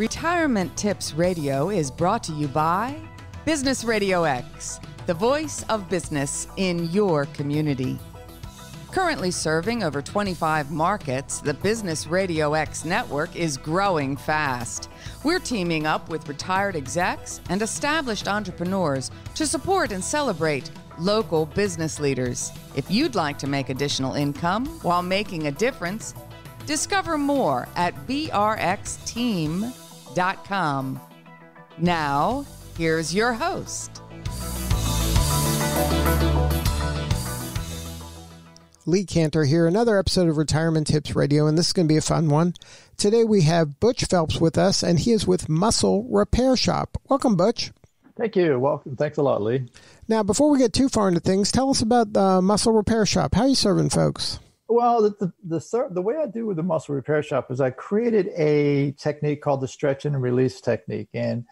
Retirement Tips Radio is brought to you by Business RadioX, the voice of business in your community. Currently serving over 25 markets, the Business RadioX network is growing fast. We're teaming up with retired execs and established entrepreneurs to support and celebrate local business leaders. If you'd like to make additional income while making a difference, discover more at brxteam.com. Now, here's your host. Lee Cantor here, another episode of Retirement Tips Radio, and this is going to be a fun one. Today we have Butch Phelps with us, and he is with Muscle Repair Shop. Welcome, Butch. Thank you. Welcome. Thanks a lot, Lee. Now, before we get too far into things, tell us about the Muscle Repair Shop. How are you serving folks? Well, the way I do with the Muscle Repair Shop is I created a technique called the stretch and release technique, and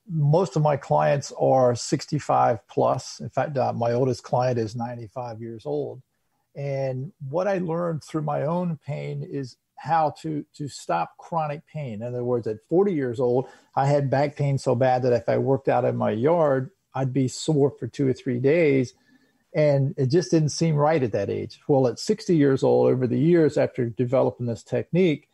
most of my clients are 65 plus. In fact, my oldest client is 95 years old. And what I learned through my own pain is how to stop chronic pain. In other words, at 40 years old, I had back pain so bad that if I worked out in my yard, I'd be sore for 2 or 3 days. And it just didn't seem right at that age. Well, at 60 years old, over the years after developing this technique,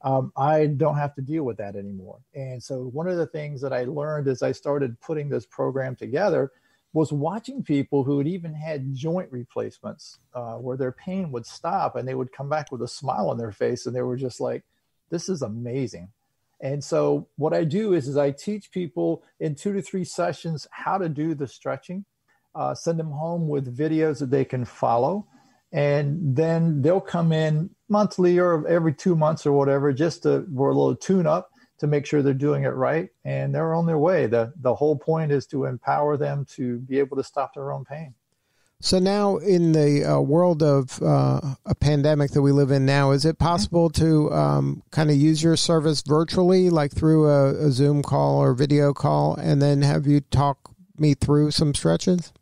I don't have to deal with that anymore. And so one of the things that I learned as I started putting this program together was watching people who had even had joint replacements where their pain would stop and they would come back with a smile on their face and they were just like, this is amazing. And so what I do is I teach people in 2 to 3 sessions how to do the stretching, send them home with videos that they can follow, and then they'll come in monthly or every 2 months or whatever just for a little tune up to make sure they're doing it right, and they're on their way. The whole point is to empower them to be able to stop their own pain. So now in the world of a pandemic that we live in now, is it possible to kind of use your service virtually, like through a Zoom call or video call, and then have you talk me through some stretches?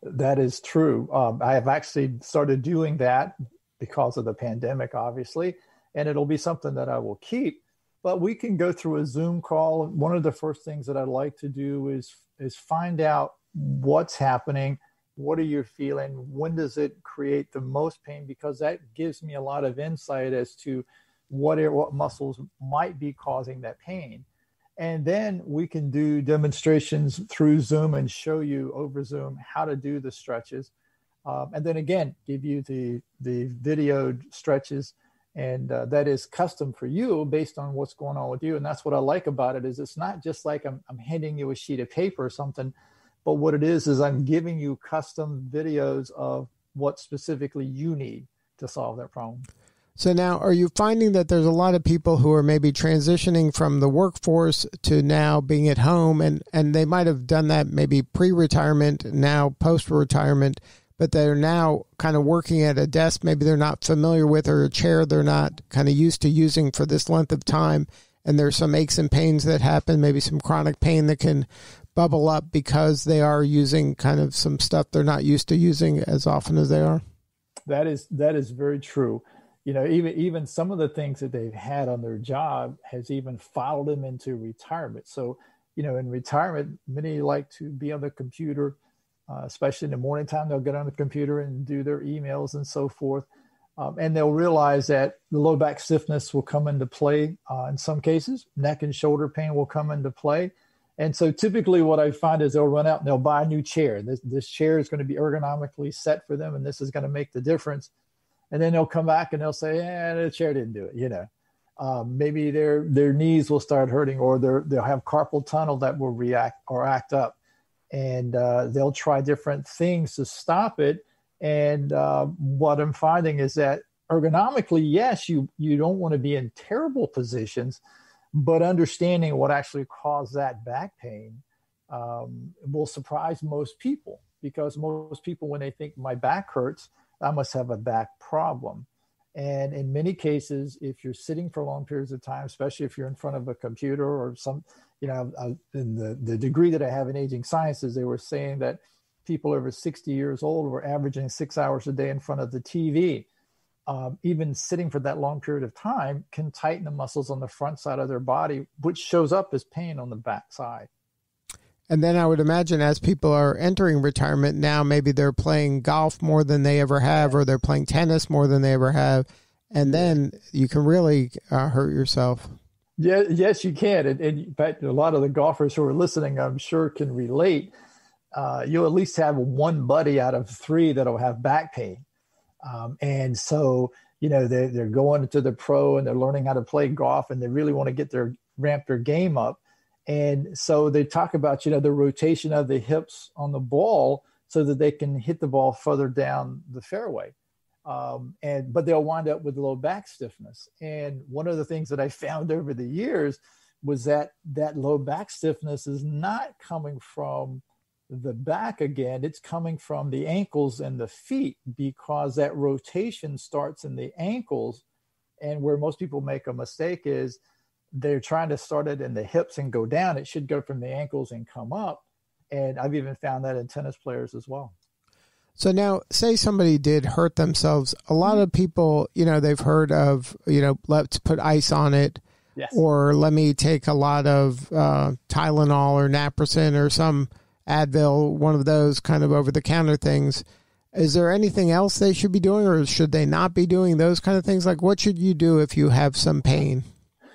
That is true. I have actually started doing that because of the pandemic, obviously, and it'll be something that I will keep. But we can go through a Zoom call. One of the first things that I like to do is find out what's happening. What are you feeling? When does it create the most pain? Because that gives me a lot of insight as to what muscles might be causing that pain. And then we can do demonstrations through Zoom and show you over Zoom how to do the stretches. And then again, give you the video stretches. And that is custom for you based on what's going on with you. And that's what I like about it is it's not just like I'm handing you a sheet of paper or something, but what it is I'm giving you custom videos of what specifically you need to solve that problem. So now, are you finding that there's a lot of people who are maybe transitioning from the workforce to now being at home, and they might have done that maybe pre-retirement, now post-retirement, but they're now kind of working at a desk maybe they're not familiar with, or a chair they're not kind of used to using for this length of time, and there's some aches and pains that happen, maybe some chronic pain that can bubble up because they are using kind of some stuff they're not used to using as often as they are? That is very true. You know, even some of the things that they've had on their job has even followed them into retirement. So, you know, in retirement, many like to be on the computer, especially in the morning time. They'll get on the computer and do their emails and so forth. And they'll realize that the low back stiffness will come into play. In some cases, neck and shoulder pain will come into play. And so typically what I find is they'll run out and they'll buy a new chair. This chair is going to be ergonomically set for them, and this is going to make the difference. And then they'll come back and they'll say, the chair didn't do it, you know. Maybe their knees will start hurting, or they'll have carpal tunnel that will react or act up. And they'll try different things to stop it. And what I'm finding is that ergonomically, yes, you don't want to be in terrible positions, but understanding what actually caused that back pain will surprise most people, because most people, when they think my back hurts, I must have a back problem. And in many cases, if you're sitting for long periods of time, especially if you're in front of a computer or some, you know, in the degree that I have in aging sciences, they were saying that people over 60 years old were averaging 6 hours a day in front of the TV. even sitting for that long period of time can tighten the muscles on the front side of their body, which shows up as pain on the back side. And then I would imagine as people are entering retirement now, maybe they're playing golf more than they ever have, or they're playing tennis more than they ever have. And then you can really hurt yourself. Yeah, yes, you can. And in fact, a lot of the golfers who are listening, I'm sure, can relate. You'll at least have one buddy out of three that'll have back pain. And so, they're going to the pro and they're learning how to play golf and they really want to ramp their game up. And so they talk about, the rotation of the hips on the ball so that they can hit the ball further down the fairway. But they'll wind up with low back stiffness. And one of the things that I found over the years was that low back stiffness is not coming from the back again. It's coming from the ankles and the feet, because that rotation starts in the ankles. And where most people make a mistake is they're trying to start it in the hips and go down. It should go from the ankles and come up. And I've even found that in tennis players as well. So now, say somebody did hurt themselves. A lot of people, they've heard of, let's put ice on it. Yes. Or let me take a lot of Tylenol or Naproxen or some Advil, one of those kind of over-the-counter things. Is there anything else they should be doing, or should they not be doing those kind of things? Like, what should you do if you have some pain?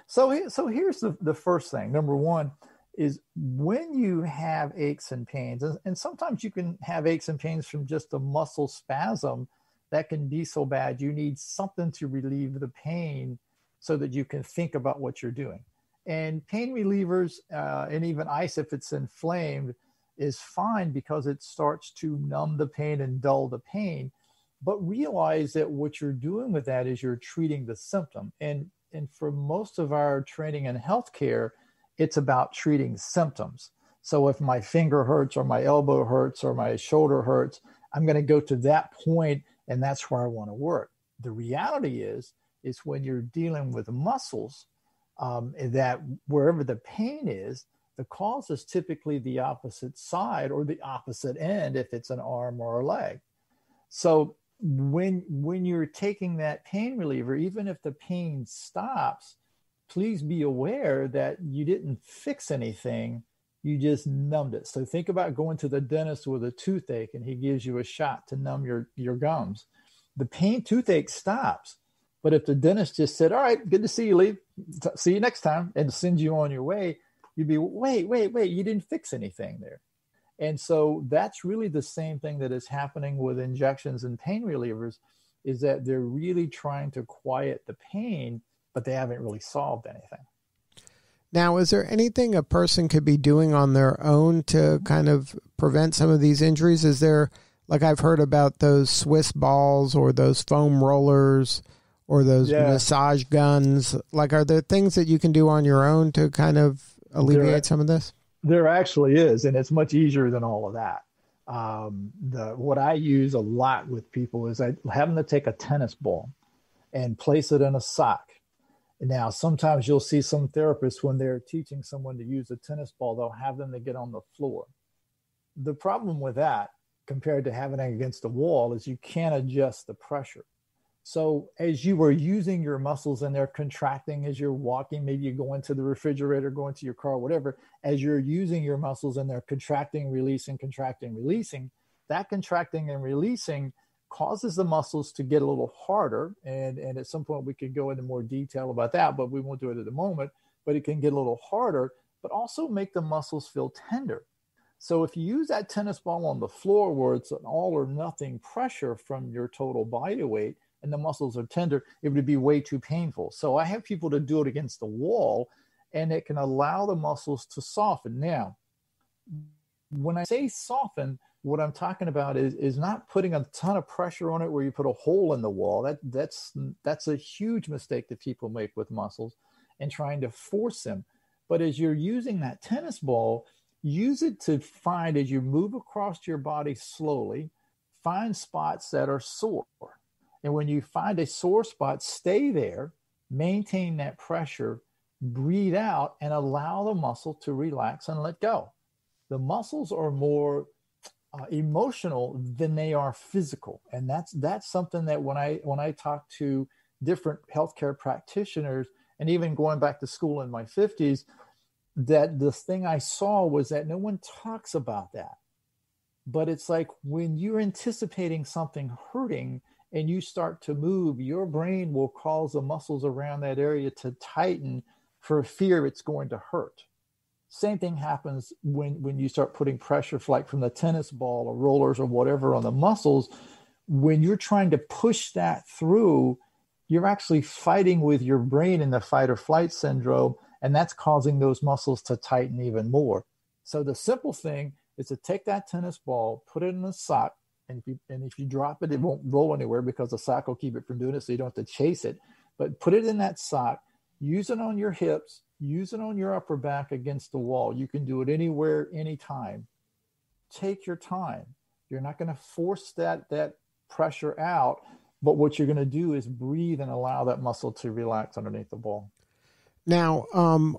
So here's the first thing. Number one is when you have aches and pains, and sometimes you can have aches and pains from just a muscle spasm that can be so bad you need something to relieve the pain so that you can think about what you're doing. And pain relievers and even ice, if it's inflamed, is fine because it starts to numb the pain and dull the pain. But realize that what you're doing with that is you're treating the symptom. And for most of our training in healthcare, it's about treating symptoms. So if my finger hurts or my elbow hurts or my shoulder hurts, I'm going to go to that point and that's where I want to work. The reality is when you're dealing with muscles, that wherever the pain is, the cause is typically the opposite side or the opposite end if it's an arm or a leg. So when you're taking that pain reliever, even if the pain stops, please be aware that you didn't fix anything, you just numbed it. So think about going to the dentist with a toothache and he gives you a shot to numb your gums. The toothache stops. But if the dentist just said, all right, good to see you, Lee, see you next time, and sends you on your way, you'd be, wait, you didn't fix anything there. And so that's really the same thing that is happening with injections and pain relievers, is that they're really trying to quiet the pain, but they haven't really solved anything. Now, is there anything a person could be doing on their own to kind of prevent some of these injuries? Is there, like I've heard about those Swiss balls or those foam rollers or those massage guns, like are there things that you can do on your own to kind of alleviate some of this? There actually is, and it's much easier than all of that. What I use a lot with people is I have them to take a tennis ball and place it in a sock. Now, sometimes you'll see some therapists when they're teaching someone to use a tennis ball, they'll have them to get on the floor. The problem with that, compared to having it against the wall, is you can't adjust the pressure. So as you are using your muscles and they're contracting as you're walking, maybe you go into the refrigerator, go into your car, whatever, as you're using your muscles and they're contracting, releasing, that contracting and releasing causes the muscles to get a little harder. And at some point we could go into more detail about that, but we won't do it at the moment. But it can get a little harder, but also make the muscles feel tender. So if you use that tennis ball on the floor where it's an all or nothing pressure from your total body weight and the muscles are tender, it would be way too painful. So I have people to do it against the wall, and it can allow the muscles to soften. Now, when I say soften, what I'm talking about is not putting a ton of pressure on it where you put a hole in the wall. That's a huge mistake that people make with muscles and trying to force them. But as you're using that tennis ball, use it to find, as you move across your body slowly, find spots that are sore. And when you find a sore spot, stay there, maintain that pressure, breathe out, and allow the muscle to relax and let go. The muscles are more emotional than they are physical. And that's something that when I talk to different healthcare practitioners, and even going back to school in my 50s, that the thing I saw was that no one talks about that. But it's like when you're anticipating something hurting and you start to move, your brain will cause the muscles around that area to tighten for fear it's going to hurt. Same thing happens when you start putting pressure, like from the tennis ball or rollers or whatever, on the muscles. When you're trying to push that through, you're actually fighting with your brain in the fight or flight syndrome, and that's causing those muscles to tighten even more. So the simple thing is to take that tennis ball, put it in a sock, and if you drop it, it won't roll anywhere because the sock will keep it from doing it, so you don't have to chase it. But put it in that sock, use it on your hips, use it on your upper back against the wall. You can do it anywhere, anytime. Take your time. You're not going to force that pressure out, but what you're going to do is breathe and allow that muscle to relax underneath the ball. Now,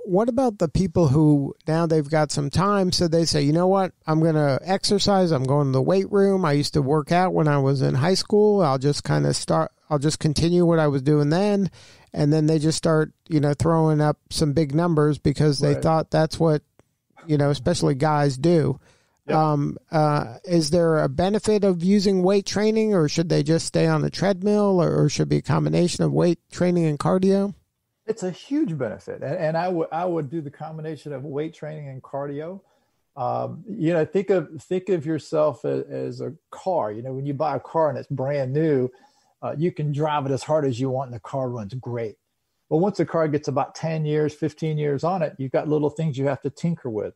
what about the people who now they've got some time, so they say, you know what, I'm going to exercise. I'm going to the weight room. I used to work out when I was in high school. I'll just continue what I was doing then. And then they just start, throwing up some big numbers because they thought that's what, especially guys do. Yep. Is there a benefit of using weight training, or should they just stay on the treadmill, or should it be a combination of weight training and cardio? It's a huge benefit. And I would do the combination of weight training and cardio. Think of yourself as a car. When you buy a car and it's brand new, you can drive it as hard as you want and the car runs great. But once the car gets about 10 years, 15 years on it, you've got little things you have to tinker with.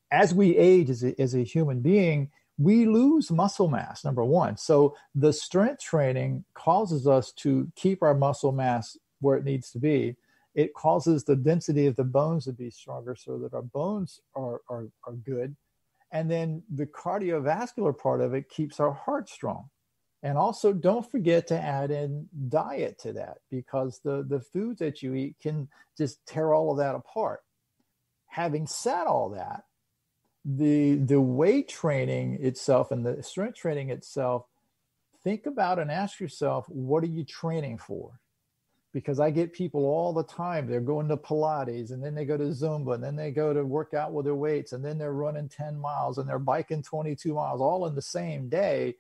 As we age as a human being, we lose muscle mass, number one. So the strength training causes us to keep our muscle mass where it needs to be. It causes the density of the bones to be stronger so that our bones are good. And then the cardiovascular part of it keeps our heart strong. And also don't forget to add in diet to that, because the foods that you eat can just tear all of that apart. Having said all that, the weight training itself and the strength training itself, think about and ask yourself, what are you training for? Because I get people all the time, they're going to Pilates, and then they go to Zumba, and then they go to work out with their weights, and then they're running 10 miles, and they're biking 22 miles all in the same day,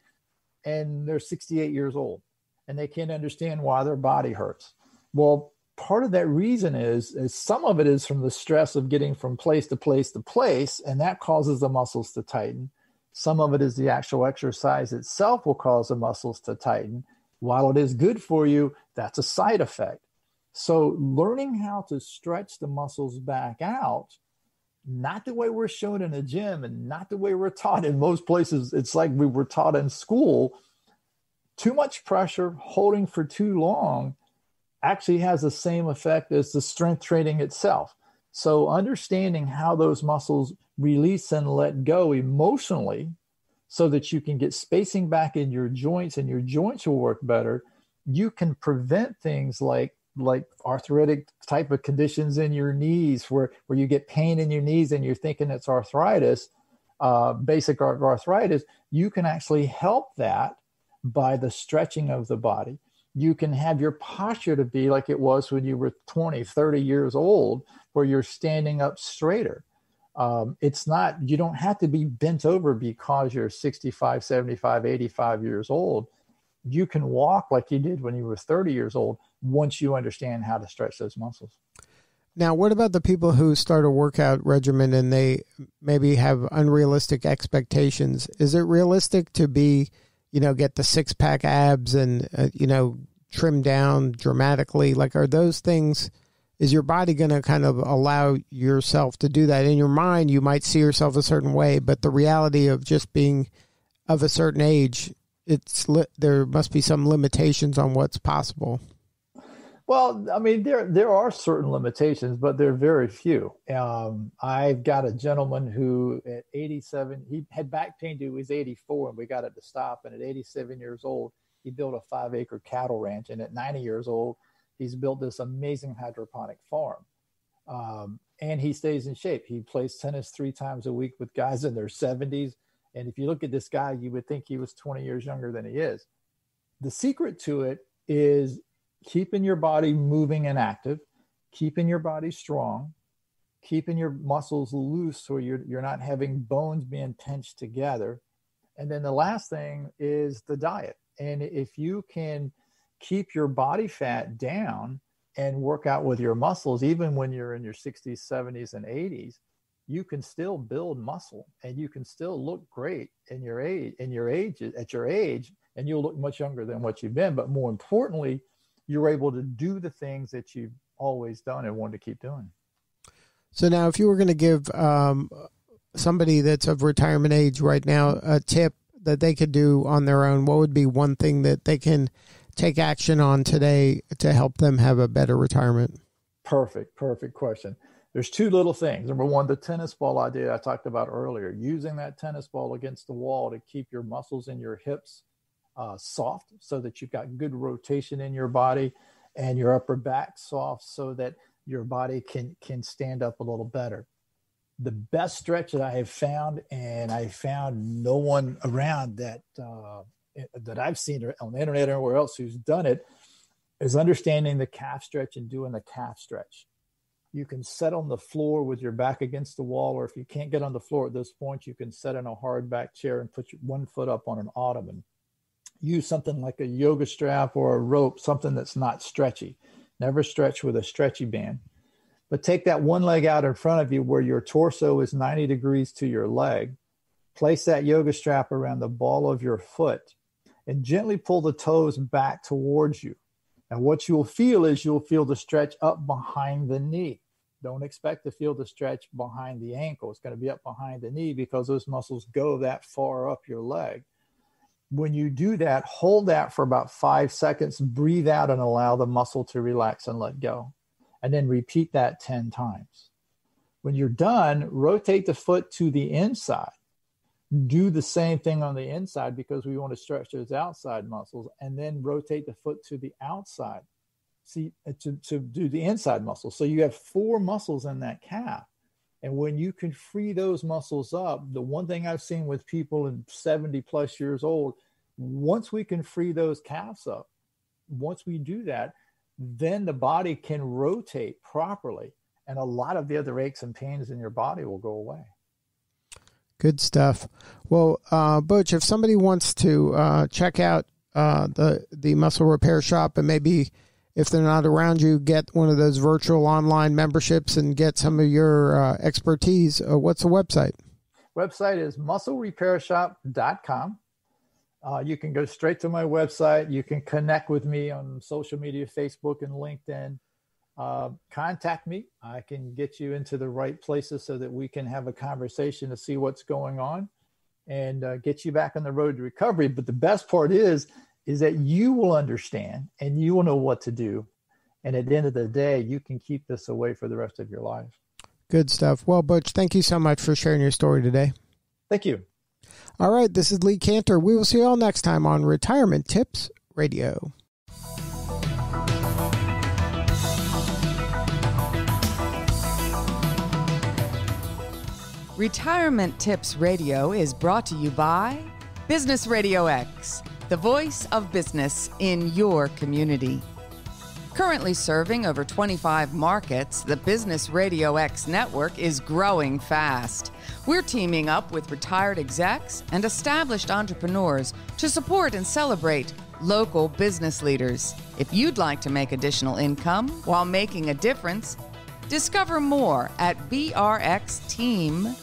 and they're 68 years old, and they can't understand why their body hurts. Well, part of that reason is some of it is from the stress of getting from place to place to place, and that causes the muscles to tighten. Some of it is the actual exercise itself will cause the muscles to tighten. While it is good for you, that's a side effect. So learning how to stretch the muscles back out, not the way we're shown in a gym and not the way we're taught in most places. It's like we were taught in school. Too much pressure, holding for too long, actually has the same effect as the strength training itself. So understanding how those muscles release and let go emotionally, so that you can get spacing back in your joints and your joints will work better, you can prevent things like arthritic type of conditions in your knees where you get pain in your knees and you're thinking it's arthritis, basic arthritis. You can actually help that by the stretching of the body. You can have your posture to be like it was when you were 20, 30 years old, where you're standing up straighter. You don't have to be bent over because you're 65, 75, 85 years old. You can walk like you did when you were 30 years old once you understand how to stretch those muscles. Now, what about the people who start a workout regimen and they maybe have unrealistic expectations? Is it realistic to be, get the 6-pack abs and, trim down dramatically? Like, are those things... Is your body going to kind of allow yourself to do that? In your mind, you might see yourself a certain way, but the reality of just being of a certain age, there must be some limitations on what's possible. Well, I mean, there are certain limitations, but they're very few. I've got a gentleman who at 87, he had back pain till he was 84, and we got it to stop. And at 87 years old, he built a 5-acre cattle ranch. And at 90 years old, he's built this amazing hydroponic farm. And he stays in shape. He plays tennis 3 times a week with guys in their 70s. And if you look at this guy, you would think he was 20 years younger than he is. The secret to it is keeping your body moving and active, keeping your body strong, keeping your muscles loose so you're not having bones being pinched together. And then the last thing is the diet. And if you can keep your body fat down and work out with your muscles, even when you're in your 60s, 70s, and 80s, you can still build muscle and you can still look great at your age, and you'll look much younger than what you've been. But more importantly, you're able to do the things that you've always done and want to keep doing. So now if you were going to give somebody that's of retirement age right now a tip that they could do on their own, what would be one thing that they can take action on today to help them have a better retirement? Perfect question. There's two little things. Number one, the tennis ball idea I talked about earlier, using that tennis ball against the wall to keep your muscles in your hips soft so that you've got good rotation in your body, and your upper back soft so that your body can stand up a little better. The best stretch that I have found, and I found no one around that I've seen on the internet or anywhere else who's done it, is understanding the calf stretch and doing the calf stretch. You can sit on the floor with your back against the wall, or if you can't get on the floor at this point, you can sit in a hard back chair and put your one foot up on an ottoman. Use something like a yoga strap or a rope, something that's not stretchy. Never stretch with a stretchy band. But take that one leg out in front of you where your torso is 90 degrees to your leg. Place that yoga strap around the ball of your foot and gently pull the toes back towards you. And what you'll feel is you'll feel the stretch up behind the knee. Don't expect to feel the stretch behind the ankle. It's going to be up behind the knee because those muscles go that far up your leg. When you do that, hold that for about 5 seconds, breathe out and allow the muscle to relax and let go. And then repeat that 10 times. When you're done, rotate the foot to the inside. Do the same thing on the inside because we want to stretch those outside muscles, and then rotate the foot to the outside. See, to do the inside muscles. So you have 4 muscles in that calf. And when you can free those muscles up, the one thing I've seen with people in 70 plus years old, once we can free those calves up, once we do that, then the body can rotate properly. And a lot of the other aches and pains in your body will go away. Good stuff. Well, Butch, if somebody wants to check out the Muscle Repair Shop, and maybe if they're not around you, get one of those virtual online memberships and get some of your expertise, what's the website? Website is musclerepairshop.com. You can go straight to my website. You can connect with me on social media, Facebook and LinkedIn. Contact me. I can get you into the right places so that we can have a conversation to see what's going on and get you back on the road to recovery. But the best part is that you will understand and you will know what to do. And at the end of the day, you can keep this away for the rest of your life. Good stuff. Well, Butch, thank you so much for sharing your story today. Thank you. All right. This is Lee Cantor. We will see you all next time on Retirement Tips Radio. Retirement Tips Radio is brought to you by Business RadioX, the voice of business in your community. Currently serving over 25 markets, the Business RadioX network is growing fast. We're teaming up with retired execs and established entrepreneurs to support and celebrate local business leaders. If you'd like to make additional income while making a difference, discover more at brxteam.com.